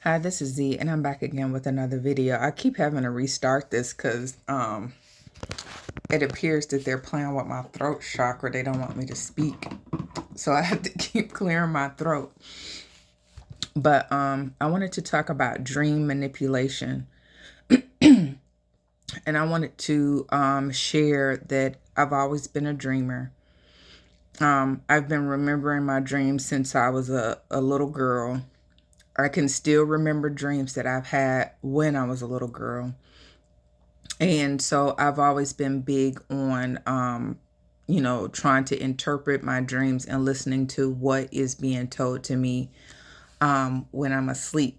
Hi, this is Z, and I'm back again with another video. I keep having to restart this because it appears that they're playing with my throat chakra. They don't want me to speak, so I have to keep clearing my throat. But I wanted to talk about dream manipulation, and I wanted to share that I've always been a dreamer. I've been remembering my dreams since I was a little girl. I can still remember dreams that I've had when I was a little girl. And so I've always been big on, trying to interpret my dreams and listening to what is being told to me when I'm asleep.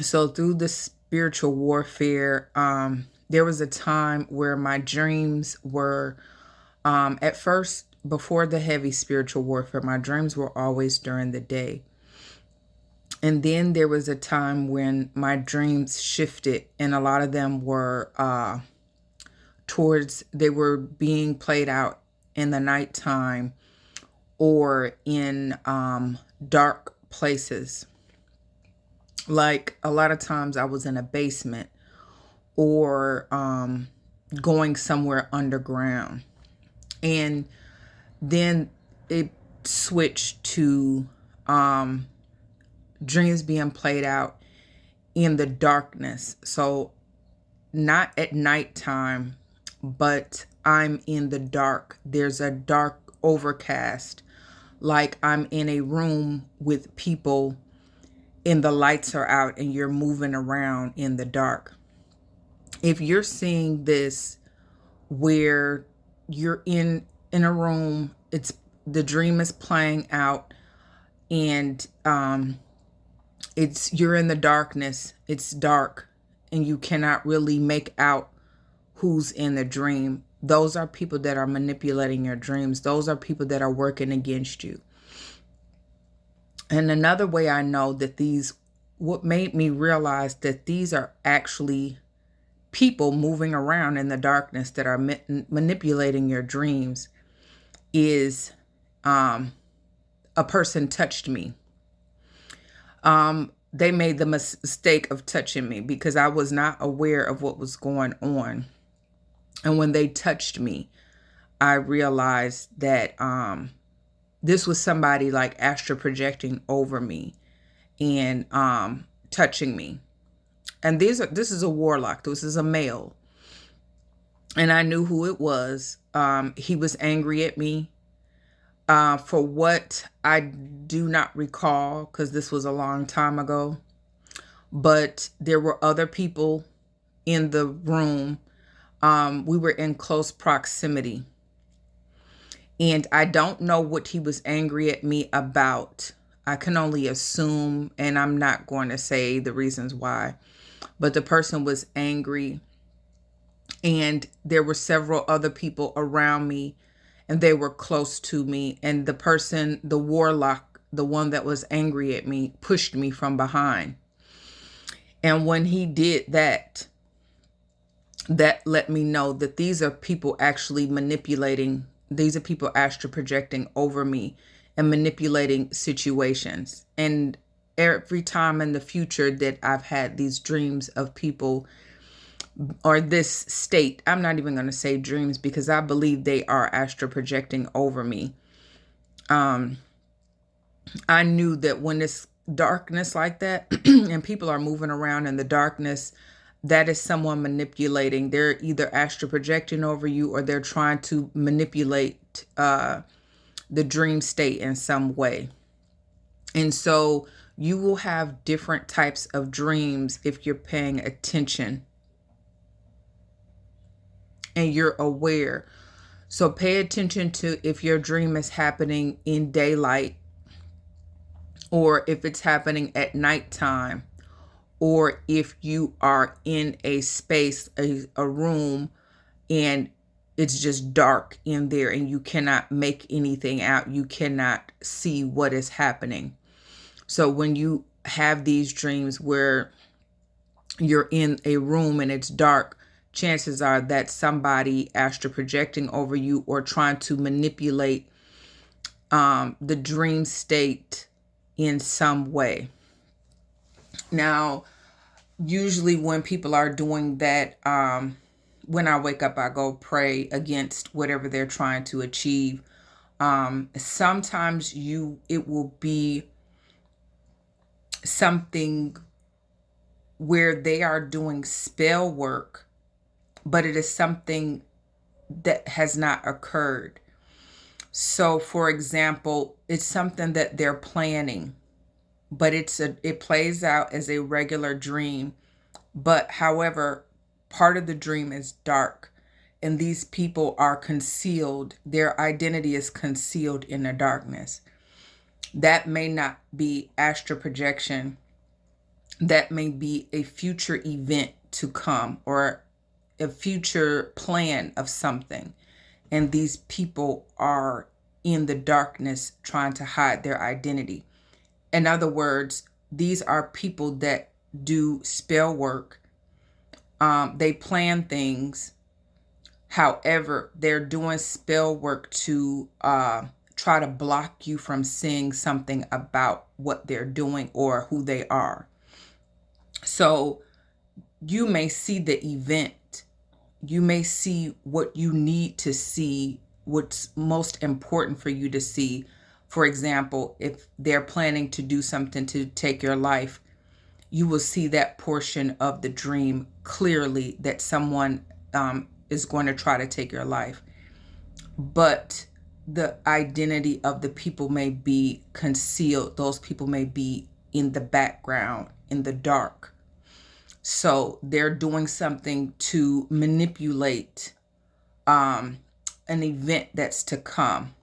So through the spiritual warfare, there was a time where my dreams were, at first, before the heavy spiritual warfare, my dreams were always during the day. And then there was a time when my dreams shifted, and a lot of them were they were being played out in the nighttime or in dark places. Like a lot of times I was in a basement or going somewhere underground. And then it switched to dreams being played out in the darkness. So not at nighttime, but I'm in the dark. There's a dark overcast, like I'm in a room with people and the lights are out and you're moving around in the dark. If you're seeing this where you're in a room, it's the dream is playing out and you're in the darkness, it's dark and you cannot really make out who's in the dream. Those are people that are manipulating your dreams. Those are people that are working against you. And another way I know that what made me realize that these are actually people moving around in the darkness that are manipulating your dreams is a person touched me. They made the mistake of touching me because I was not aware of what was going on. And when they touched me, I realized that this was somebody like astral projecting over me and touching me. And this is a warlock. This is a male. And I knew who it was. He was angry at me for what I do not recall because this was a long time ago. But there were other people in the room. We were in close proximity. And I don't know what he was angry at me about. I can only assume, and I'm not going to say the reasons why. But the person was angry. And there were several other people around me. And they were close to me. And the person, the warlock, the one that was angry at me, pushed me from behind. And when he did that, that let me know that these are people actually manipulating. These are people astral projecting over me and manipulating situations. And every time in the future that I've had these dreams of people or this state, I'm not even going to say dreams because I believe they are astral projecting over me. I knew that when it's darkness like that and people are moving around in the darkness, that is someone manipulating. They're either astral projecting over you or they're trying to manipulate the dream state in some way. And so you will have different types of dreams if you're paying attention and you're aware. So pay attention to if your dream is happening in daylight or if it's happening at nighttime, or if you are in a space, a room, and it's just dark in there and you cannot make anything out. You cannot see what is happening. So when you have these dreams where you're in a room and it's dark, chances are that somebody astral projecting over you or trying to manipulate the dream state in some way. Now, usually when people are doing that, when I wake up, I go pray against whatever they're trying to achieve. Sometimes it will be something where they are doing spell work, but it is something that has not occurred. So, for example, it's something that they're planning, but it plays out as a regular dream. But however, part of the dream is dark, and these people are concealed. Their identity is concealed in the darkness. That may not be astral projection. That may be a future event to come, or a future plan of something. And these people are in the darkness trying to hide their identity. In other words, these are people that do spell work. They plan things. However, they're doing spell work to try to block you from seeing something about what they're doing or who they are. So you may see the event. You may see what you need to see, what's most important for you to see. For example, if they're planning to do something to take your life, you will see that portion of the dream clearly, that someone is going to try to take your life. But the identity of the people may be concealed. Those people may be in the background, in the dark. So they're doing something to manipulate an event that's to come.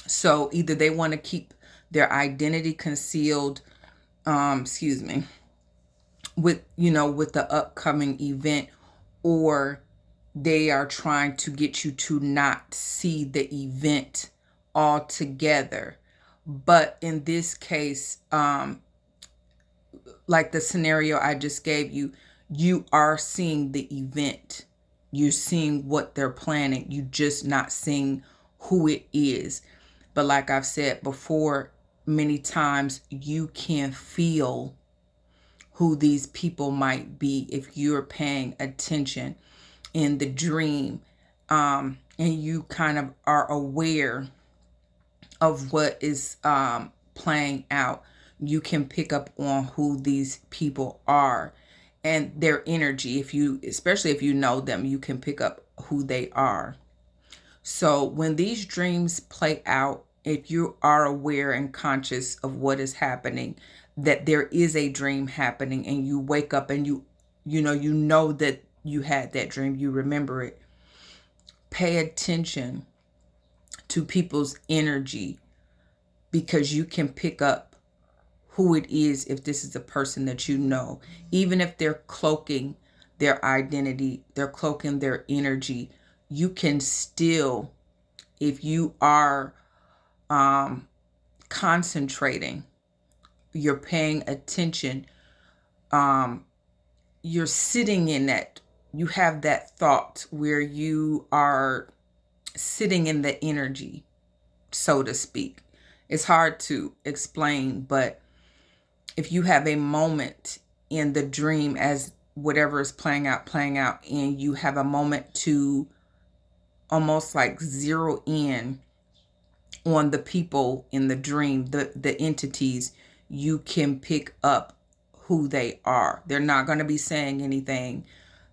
So either they want to keep their identity concealed, with the upcoming event, or they are trying to get you to not see the event altogether. But in this case, like the scenario I just gave you, you are seeing the event. You're seeing what they're planning. You're just not seeing who it is. But like I've said before, many times you can feel who these people might be if you're paying attention in the dream, and you kind of are aware of what is playing out. You can pick up on who these people are and their energy. Especially if you know them, you can pick up who they are. So when these dreams play out, if you are aware and conscious of what is happening, that there is a dream happening, and you wake up and you know that you had that dream, you remember it, pay attention to people's energy, because you can pick up who it is if this is a person that you know. Even if they're cloaking their identity, they're cloaking their energy, you can still, if you are concentrating, you're paying attention, you're sitting in that, you have that thought where you are sitting in the energy, so to speak. It's hard to explain, but if you have a moment in the dream as whatever is playing out, and you have a moment to almost like zero in on the people in the dream, the entities, you can pick up who they are. They're not going to be saying anything.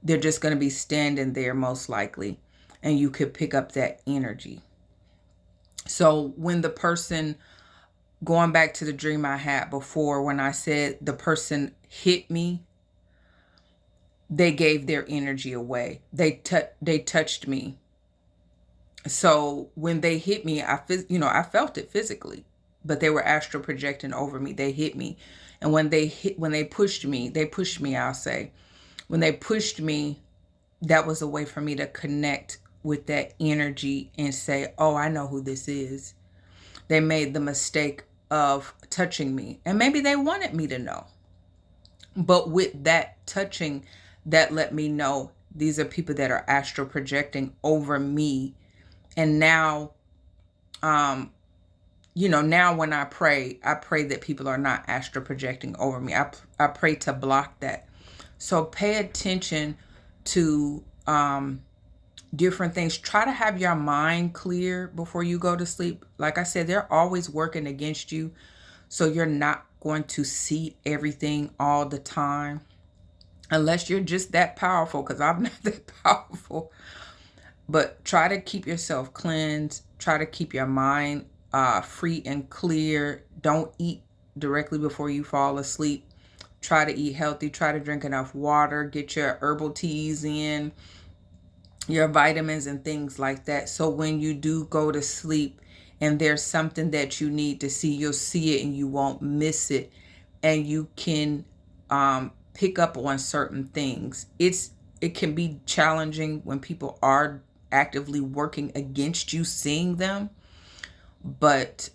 They're just going to be standing there most likely, and you could pick up that energy. So when the person, going back to the dream I had before, when I said the person hit me, they gave their energy away. They touched me. So when they hit me, I felt it physically, but they were astral projecting over me. They hit me. And when they pushed me, I'll say, when they pushed me, that was a way for me to connect with that energy and say, oh, I know who this is. They made the mistake of touching me, and maybe they wanted me to know. But with that touching, that let me know these are people that are astral projecting over me. And now now when I pray that people are not astral projecting over me. I pray to block that. So pay attention to different things. Try to have your mind clear before you go to sleep. Like I said, they're always working against you. So you're not going to see everything all the time. Unless you're just that powerful, because I'm not that powerful. But try to keep yourself cleansed. Try to keep your mind free and clear. Don't eat directly before you fall asleep. Try to eat healthy. Try to drink enough water. Get your herbal teas in, your vitamins and things like that. So when you do go to sleep and there's something that you need to see, you'll see it and you won't miss it. And you can pick up on certain things. It can be challenging when people are actively working against you seeing them, but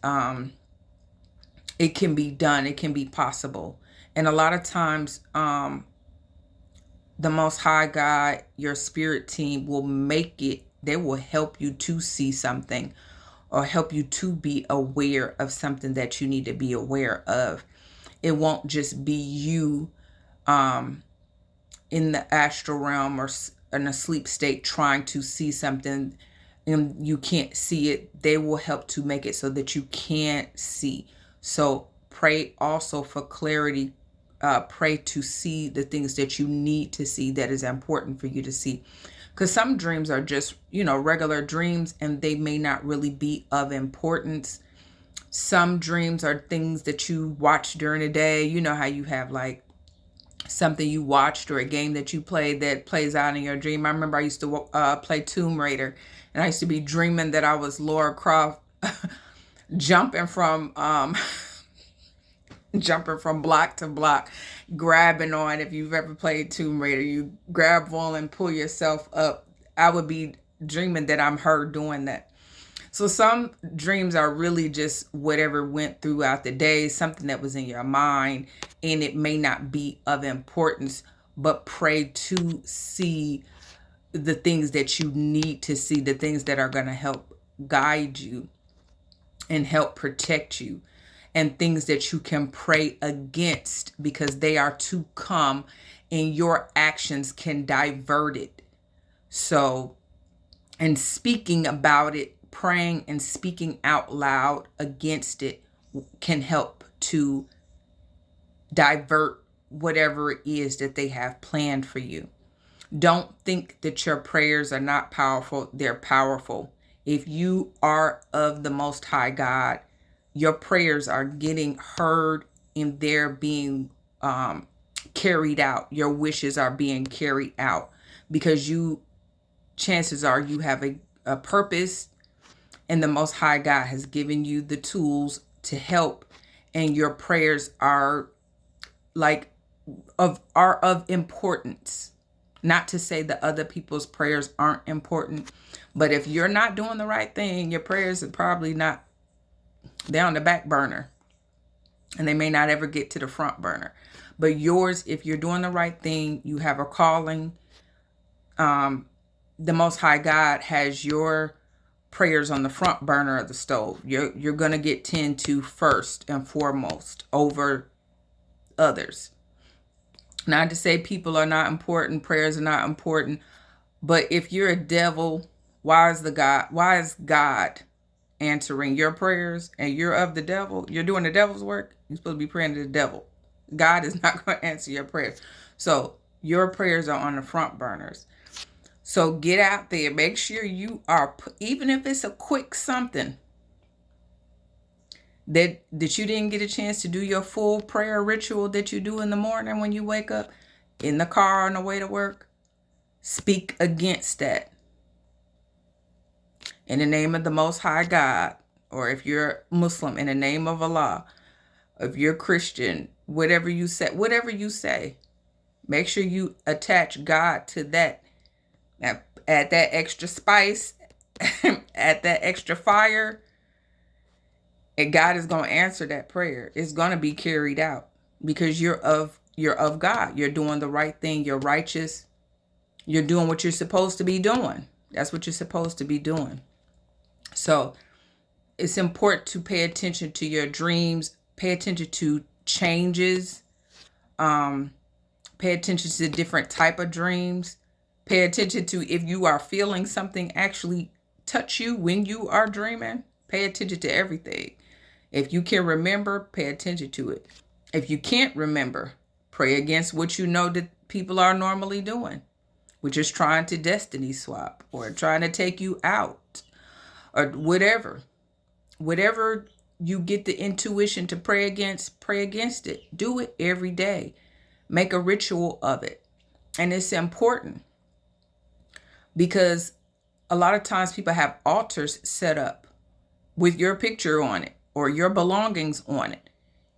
it can be done. It can be possible. And a lot of times the Most High God, your spirit team, will make it, they will help you to see something or help you to be aware of something that you need to be aware of. It won't just be you in the astral realm or in a sleep state trying to see something and you can't see it. They will help to make it so that you can't see. So pray also for clarity. Pray to see the things that you need to see, that is important for you to see. Because some dreams are just, regular dreams, and they may not really be of importance. Some dreams are things that you watch during the day. You know how you have like something you watched or a game that you played that plays out in your dream. I remember I used to play Tomb Raider, and I used to be dreaming that I was Lara Croft jumping from block to block, grabbing on. If you've ever played Tomb Raider, you grab one and pull yourself up. I would be dreaming that I'm her doing that. So some dreams are really just whatever went throughout the day, something that was in your mind, and it may not be of importance, but pray to see the things that you need to see, the things that are going to help guide you and help protect you, and things that you can pray against because they are to come and your actions can divert it. So, and speaking about it, praying and speaking out loud against it can help to divert whatever it is that they have planned for you. Don't think that your prayers are not powerful. They're powerful. If you are of the Most High God, your prayers are getting heard and they're being carried out. Your wishes are being carried out because chances are you have a purpose, and the Most High God has given you the tools to help, and your prayers are of importance. Not to say that other people's prayers aren't important, but if you're not doing the right thing, your prayers are probably not, they're on the back burner, and they may not ever get to the front burner. But yours, if you're doing the right thing, you have a calling. The Most High God has your prayers on the front burner of the stove. You're going to get tend to first and foremost over others. Not to say people are not important, prayers are not important, but if you're a devil, why is God answering your prayers and you're of the devil? You're doing the devil's work. You're supposed to be praying to the devil. God is not going to answer your prayers. So your prayers are on the front burners. So get out there. Make sure you are, even if it's a quick something that you didn't get a chance to do your full prayer ritual that you do in the morning when you wake up, in the car on the way to work. Speak against that. In the name of the Most High God, or if you're Muslim, in the name of Allah. If you're Christian, whatever you say, make sure you attach God to that. Now, add that extra spice, add that extra fire, and God is going to answer that prayer. It's going to be carried out because you're of God. You're doing the right thing. You're righteous. You're doing what you're supposed to be doing. That's what you're supposed to be doing. So it's important to pay attention to your dreams, pay attention to changes, pay attention to different type of dreams, pay attention to if you are feeling something actually touch you when you are dreaming. Pay attention to everything. If you can remember, pay attention to it. If you can't remember, pray against what you know that people are normally doing, which is trying to destiny swap or trying to take you out or whatever. Whatever you get the intuition to pray against it. Do it every day. Make a ritual of it. And it's important because a lot of times people have altars set up with your picture on it or your belongings on it.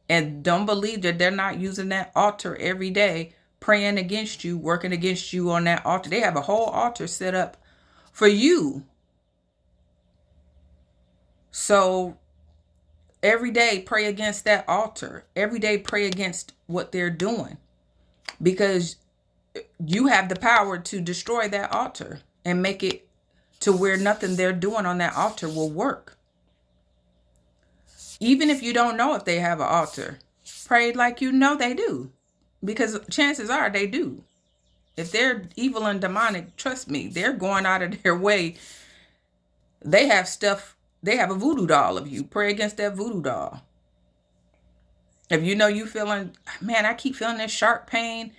And don't believe that they're not using that altar every day, praying against you, working against you on that altar. They have a whole altar set up for you. So every day pray against that altar. Every day pray against what they're doing, because you have the power to destroy that altar and make it to where nothing they're doing on that altar will work. Even if you don't know if they have an altar, pray like you know they do, because chances are they do. If they're evil and demonic, trust me, they're going out of their way. They have stuff. They have a voodoo doll of you. Pray against that voodoo doll. If you know you feeling, man, I keep feeling this sharp pain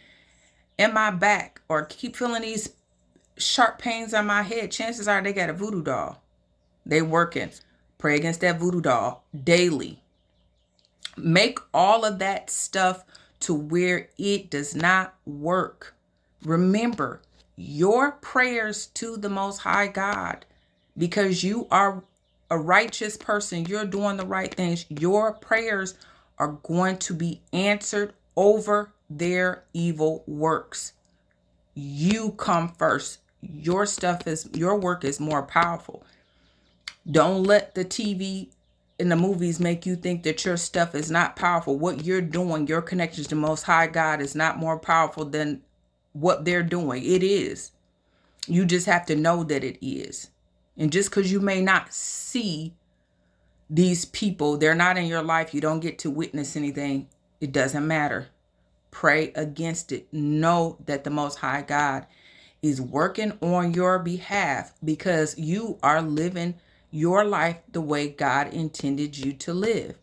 in my back, or keep feeling these sharp pains on my head, chances are they got a voodoo doll. They working. Pray against that voodoo doll daily. Make all of that stuff to where it does not work. Remember your prayers to the Most High God, because you are a righteous person. You're doing the right things. Your prayers are going to be answered over their evil works. You come first. Your work is more powerful. Don't let the TV and the movies make you think that your stuff is not powerful. What you're doing, your connections to Most High God, is not more powerful than what they're doing. It is. You just have to know that it is. And just because you may not see these people, they're not in your life, you don't get to witness anything, it doesn't matter. Pray against it. Know that the Most High God is working on your behalf, because you are living your life the way God intended you to live.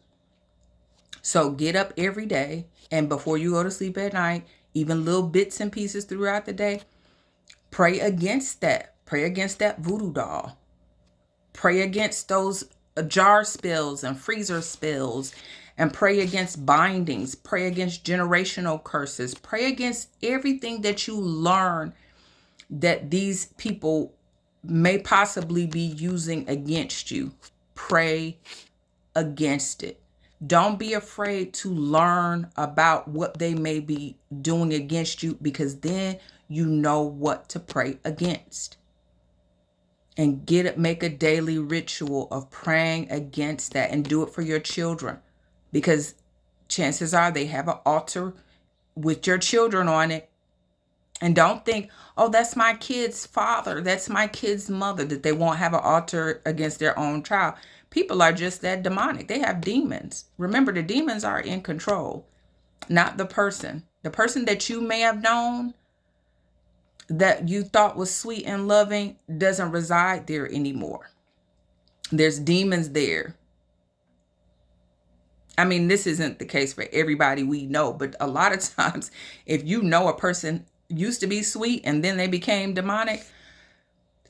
So get up every day, and before you go to sleep at night, even little bits and pieces throughout the day, pray against that. Pray against that voodoo doll. Pray against those jar spills and freezer spills, and pray against bindings. Pray against generational curses. Pray against everything that you learn that these people may possibly be using against you. Pray against it. Don't be afraid to learn about what they may be doing against you, because then you know what to pray against. And make a daily ritual of praying against that, and do it for your children, because chances are they have an altar with your children on it. And don't think, oh, that's my kid's father, that's my kid's mother, that they won't have an altar against their own child. People are just that demonic. They have demons. Remember, the demons are in control, not the person. The person that you may have known that you thought was sweet and loving doesn't reside there anymore. There's demons there. I mean, this isn't the case for everybody we know, but a lot of times, if you know a person used to be sweet and then they became demonic,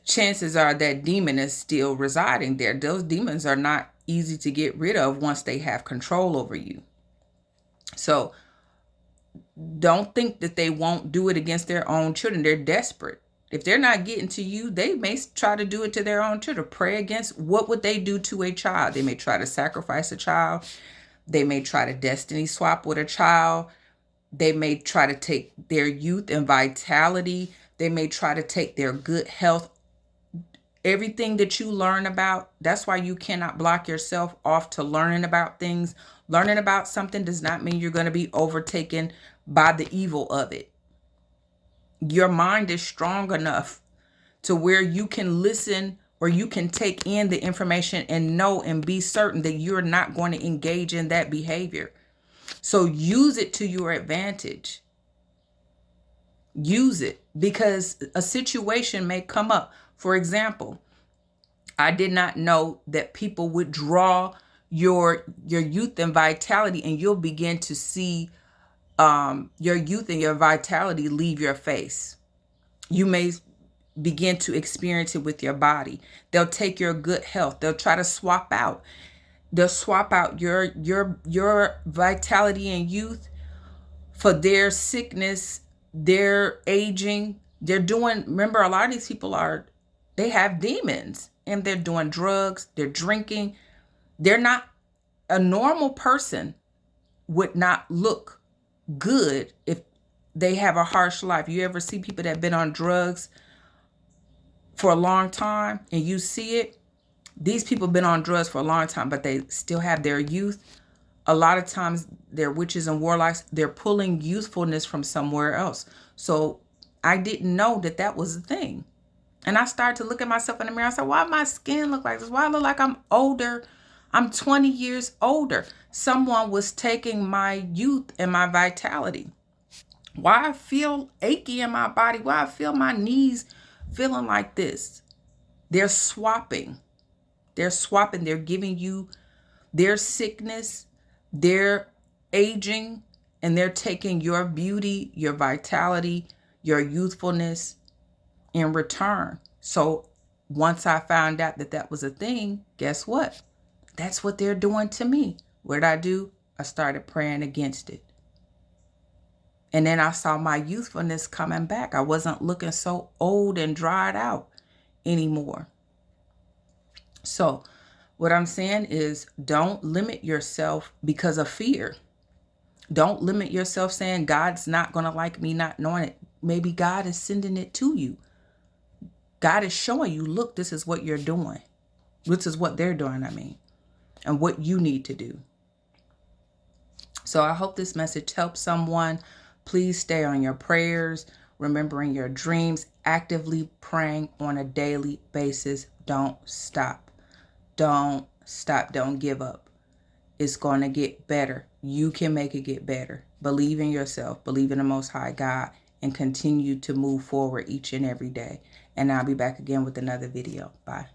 chances are that demon is still residing there. Those demons are not easy to get rid of once they have control over you. So don't think that they won't do it against their own children. They're desperate. If they're not getting to you, they may try to do it to their own children. Pray against, what would they do to a child? They may try to sacrifice a child. They may try to destiny swap with a child. They may try to take their youth and vitality. They may try to take their good health. Everything that you learn about, that's why you cannot block yourself off to learning about things. Learning about something does not mean you're going to be overtaken by the evil of it. Your mind is strong enough to where you can listen or you can take in the information and know and be certain that you're not going to engage in that behavior. So use it to your advantage. Use it, because a situation may come up. For example, I did not know that people would draw your youth and vitality, and you'll begin to see your youth and your vitality leave your face. You may begin to experience it with your body. They'll take your good health. They'll try to swap out. They'll swap out your vitality and youth for their sickness, their aging. They're doing, remember, a lot of these people they have demons, and they're doing drugs, they're drinking. They're not, a normal person would not look good if they have a harsh life. You ever see people that have been on drugs for a long time and you see it? These people have been on drugs for a long time, but they still have their youth. A lot of times they're witches and warlocks. They're pulling youthfulness from somewhere else. So I didn't know that that was a thing. And I started to look at myself in the mirror. I said, why my skin look like this? Why I look like I'm older? I'm 20 years older. Someone was taking my youth and my vitality. Why I feel achy in my body? Why I feel my knees feeling like this? They're swapping. They're swapping. They're giving you their sickness, their aging, and they're taking your beauty, your vitality, your youthfulness in return. So once I found out that that was a thing, guess what? That's what they're doing to me. What did I do? I started praying against it. And then I saw my youthfulness coming back. I wasn't looking so old and dried out anymore. So what I'm saying is, don't limit yourself because of fear. Don't limit yourself saying God's not going to like me not knowing it. Maybe God is sending it to you. God is showing you, look, this is what you're doing. This is what they're doing, and what you need to do. So I hope this message helps someone. Please stay on your prayers, remembering your dreams, actively praying on a daily basis. Don't stop. Don't stop. Don't give up. It's going to get better. You can make it get better. Believe in yourself. Believe in the Most High God, and continue to move forward each and every day. And I'll be back again with another video. Bye.